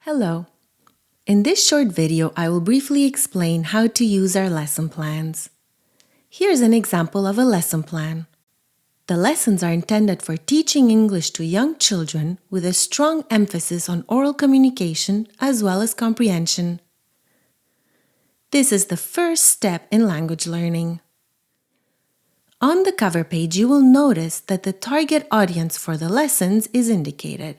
Hello. In this short video, I will briefly explain how to use our lesson plans. Here's an example of a lesson plan. The lessons are intended for teaching English to young children with a strong emphasis on oral communication as well as comprehension. This is the first step in language learning. On the cover page, you will notice that the target audience for the lessons is indicated.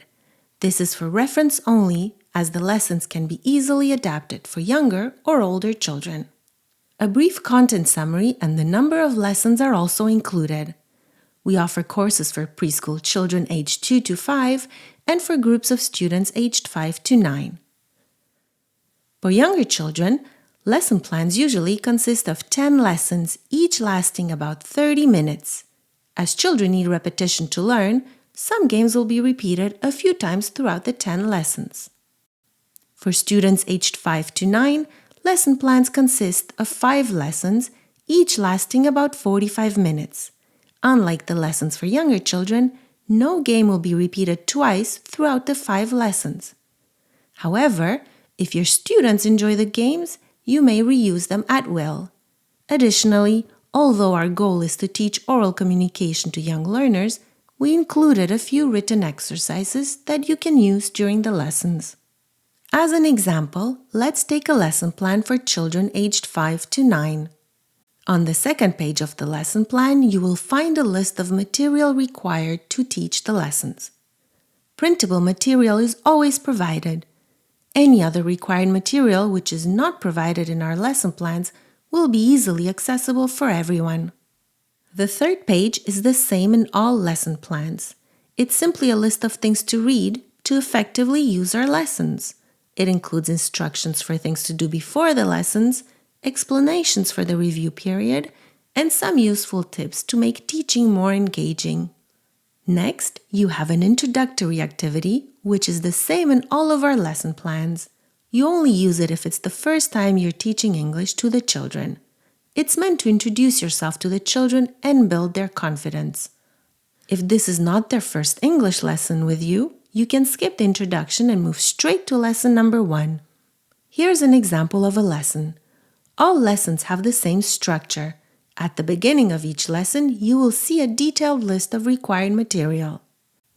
This is for reference only, as the lessons can be easily adapted for younger or older children. A brief content summary and the number of lessons are also included. We offer courses for preschool children aged 2 to 5 and for groups of students aged 5 to 9. For younger children, lesson plans usually consist of 10 lessons, each lasting about 30 minutes. As children need repetition to learn, some games will be repeated a few times throughout the 10 lessons. For students aged 5 to 9, lesson plans consist of 5 lessons, each lasting about 45 minutes. Unlike the lessons for younger children, no game will be repeated twice throughout the 5 lessons. However, if your students enjoy the games, you may reuse them at will. Additionally, although our goal is to teach oral communication to young learners, we included a few written exercises that you can use during the lessons. As an example, let's take a lesson plan for children aged 5 to 9. On the second page of the lesson plan, you will find a list of material required to teach the lessons. Printable material is always provided. Any other required material which is not provided in our lesson plans will be easily accessible for everyone. The third page is the same in all lesson plans. It's simply a list of things to read to effectively use our lessons. It includes instructions for things to do before the lessons, explanations for the review period, and some useful tips to make teaching more engaging. Next, you have an introductory activity, which is the same in all of our lesson plans. You only use it if it's the first time you're teaching English to the children. It's meant to introduce yourself to the children and build their confidence. If this is not their first English lesson with you, you can skip the introduction and move straight to lesson number 1. Here's an example of a lesson. All lessons have the same structure. At the beginning of each lesson, you will see a detailed list of required material.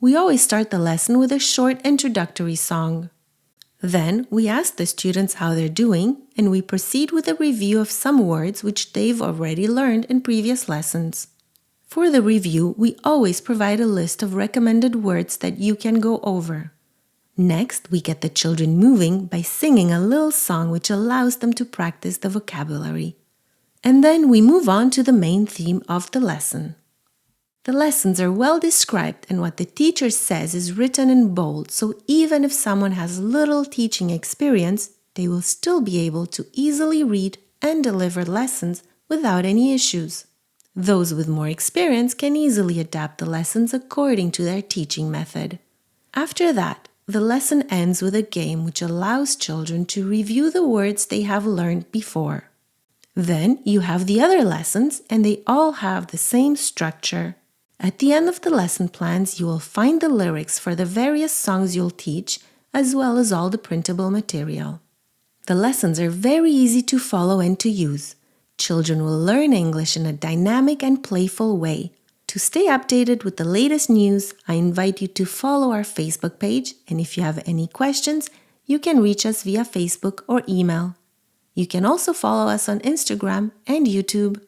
We always start the lesson with a short introductory song. Then, we ask the students how they're doing, and we proceed with a review of some words which they've already learned in previous lessons. For the review, we always provide a list of recommended words that you can go over. Next, we get the children moving by singing a little song which allows them to practice the vocabulary. And then we move on to the main theme of the lesson. The lessons are well described and what the teacher says is written in bold, so even if someone has little teaching experience, they will still be able to easily read and deliver lessons without any issues. Those with more experience can easily adapt the lessons according to their teaching method. After that, the lesson ends with a game which allows children to review the words they have learned before. Then you have the other lessons and they all have the same structure. At the end of the lesson plans, you will find the lyrics for the various songs you'll teach, as well as all the printable material. The lessons are very easy to follow and to use. Children will learn English in a dynamic and playful way. To stay updated with the latest news, I invite you to follow our Facebook page, and if you have any questions, you can reach us via Facebook or email. You can also follow us on Instagram and YouTube.